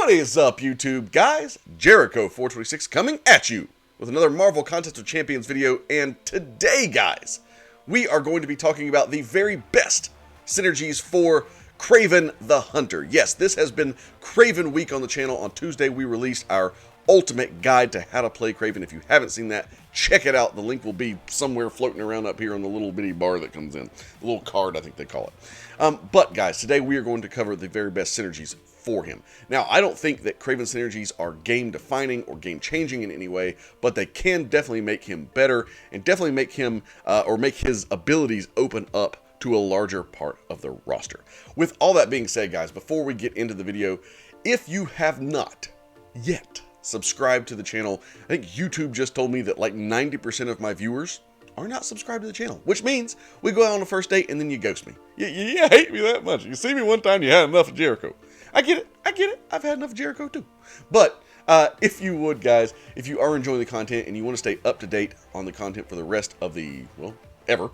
What is up, YouTube guys? Jericho426 coming at you with another Marvel Contest of Champions video, and today, guys, we are going to be talking about the very best synergies for Kraven the Hunter. Yes, this has been Kraven Week on the channel. On Tuesday, we released our ultimate guide to how to play Kraven. If you haven't seen that, check it out. The link will be somewhere floating around up here on the little bitty bar that comes in. The little card, I think they call it. But guys, today we are going to cover the very best synergies for him. Now, I don't think that Kraven synergies are game-defining or game-changing in any way, but they can definitely make him better and definitely make him, or make his abilities open up to a larger part of the roster. With all that being said, guys, before we get into the video, if you have not yet subscribe to the channel. I think YouTube just told me that like 90% of my viewers are not subscribed to the channel, which means we go out on a first date and then you ghost me. You hate me that much. You see me one time, you had enough of Jericho. I get it. I've had enough of Jericho too. But if you would, guys, if you are enjoying the content and you want to stay up to date on the content for the rest of the, well, ever,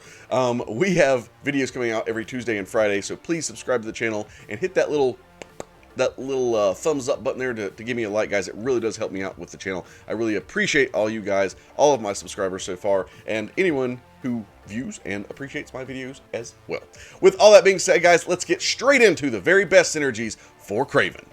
we have videos coming out every Tuesday and Friday, so please subscribe to the channel and hit that little thumbs up button there to give me a like, guys. It really does help me out with the channel. I really appreciate all you guys, all of my subscribers so far, and anyone who views and appreciates my videos as well. With all that being said, guys, let's get straight into the very best synergies for Kraven.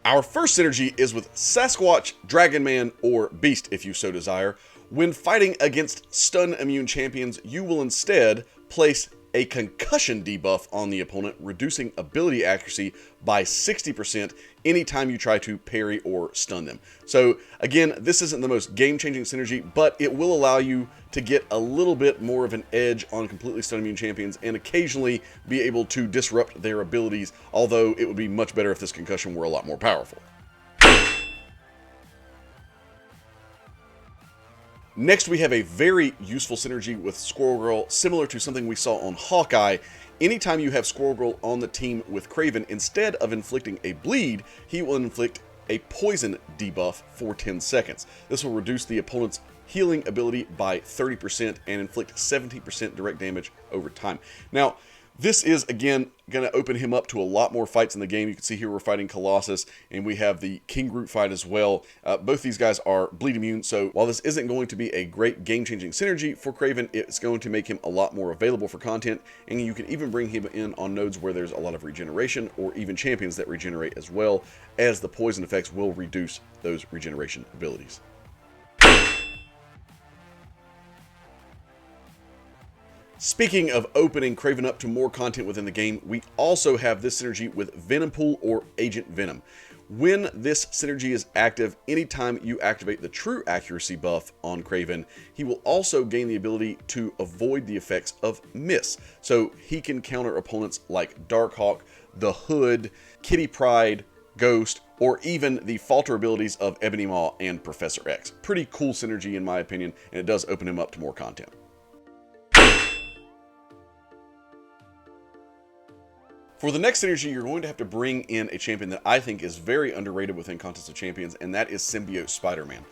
Our first synergy is with SASQUATCH, Dragon Man, or Beast if you so desire. When fighting against stun immune champions, you will instead place a concussion debuff on the opponent, reducing ability accuracy by 60% anytime you try to parry or stun them. So again, this isn't the most game-changing synergy, but it will allow you to get a little bit more of an edge on completely stun immune champions and occasionally be able to disrupt their abilities, although it would be much better if this concussion were a lot more powerful. Next, we have a very useful synergy with Squirrel Girl, similar to something we saw on Hawkeye. Anytime you have Squirrel Girl on the team with Kraven, instead of inflicting a bleed, he will inflict a poison debuff for 10 seconds. This will reduce the opponent's healing ability by 30% and inflict 17% direct damage over time. Now, this is, again, going to open him up to a lot more fights in the game. You can see here we're fighting Colossus, and we have the King Groot fight as well. Both these guys are bleed immune, so while this isn't going to be a great game-changing synergy for Kraven, it's going to make him a lot more available for content, and you can even bring him in on nodes where there's a lot of regeneration, or even champions that regenerate as well, as the poison effects will reduce those regeneration abilities. Speaking of opening Kraven up to more content within the game, we also have this synergy with VENOMPOOL or Agent Venom. When this synergy is active, anytime you activate the true accuracy buff on Kraven, he will also gain the ability to avoid the effects of miss. So he can counter opponents like Darkhawk, the Hood, Kitty Pryde, Ghost, or even the falter abilities of Ebony Maw and Professor X. Pretty cool synergy in my opinion, and it does open him up to more content. For the next synergy, you're going to have to bring in a champion that I think is very underrated within Contest of Champions, and that is Symbiote Spider-Man.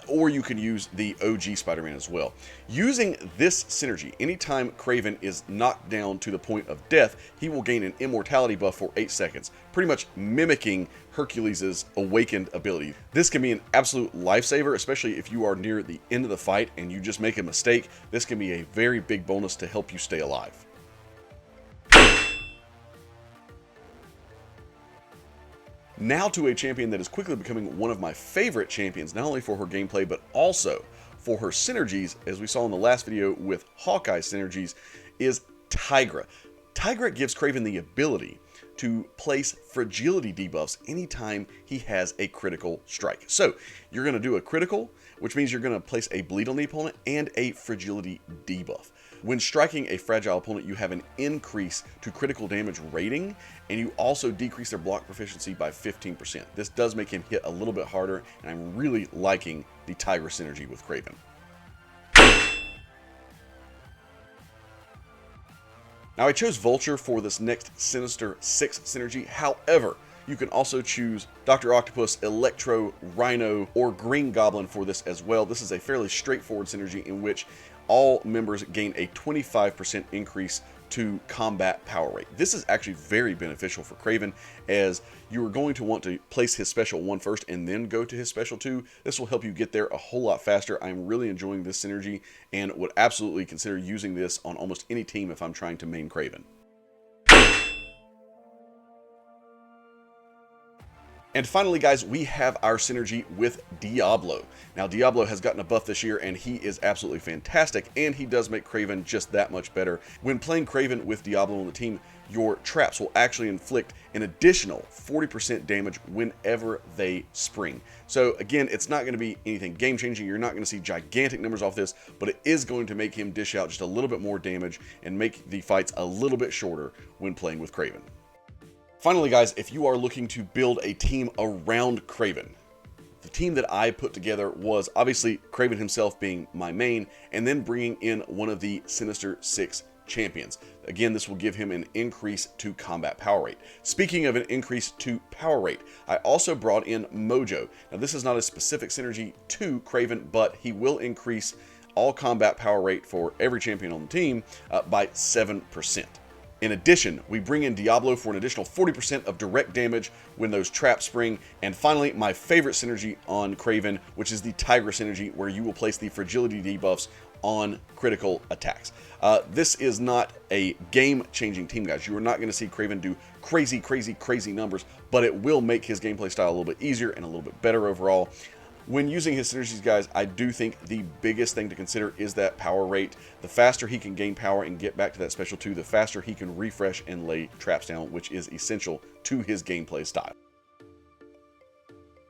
Or you can use the OG Spider-Man as well. Using this synergy, anytime Kraven is knocked down to the point of death, he will gain an immortality buff for 8 seconds, pretty much mimicking Hercules' awakened ability. This can be an absolute lifesaver, especially if you are near the end of the fight and you just make a mistake. This can be a very big bonus to help you stay alive. Now to a champion that is quickly becoming one of my favorite champions, not only for her gameplay, but also for her synergies, as we saw in the last video with Hawkeye synergies, is Tigra. Tigra gives Kraven the ability to place fragility debuffs anytime he has a critical strike. So you're going to do a critical, which means you're going to place a bleed on the opponent and a fragility debuff. When striking a fragile opponent, you have an increase to critical damage rating, and you also decrease their block proficiency by 15%. This does make him hit a little bit harder, and I'm really liking the Tigra synergy with Kraven. Now, I chose Vulture for this next Sinister 6 synergy. However, you can also choose Dr. Octopus, Electro, Rhino, or Green Goblin for this as well. This is a fairly straightforward synergy in which all members gain a 25% increase to combat power rate. This is actually very beneficial for Kraven, as you are going to want to place his special 1 first and then go to his special 2. This will help you get there a whole lot faster. I'm really enjoying this synergy and would absolutely consider using this on almost any team if I'm trying to main Kraven. And finally, guys, we have our synergy with Diablo. Now, Diablo has gotten a buff this year, and he is absolutely fantastic, and he does make Kraven just that much better. When playing Kraven with Diablo on the team, your traps will actually inflict an additional 40% damage whenever they spring. So again, it's not going to be anything game-changing. You're not going to see gigantic numbers off this, but it is going to make him dish out just a little bit more damage and make the fights a little bit shorter when playing with Kraven. Finally, guys, if you are looking to build a team around Kraven, the team that I put together was obviously Kraven himself being my main, and then bringing in one of the Sinister 6 champions. Again, this will give him an increase to combat power rate. Speaking of an increase to power rate, I also brought in Mojo. Now, this is not a specific synergy to Kraven, but he will increase all combat power rate for every champion on the team by 7%. In addition, we bring in Diablo for an additional 40% of direct damage when those traps spring. And finally, my favorite synergy on Kraven, which is the Tiger synergy, where you will place the fragility debuffs on critical attacks. This is not a game-changing team, guys. You are not going to see Kraven do crazy numbers, but it will make his gameplay style a little bit easier and a little bit better overall. When using his synergies, guys, I do think the biggest thing to consider is that power rate. The faster he can gain power and get back to that special 2, the faster he can refresh and lay traps down, which is essential to his gameplay style.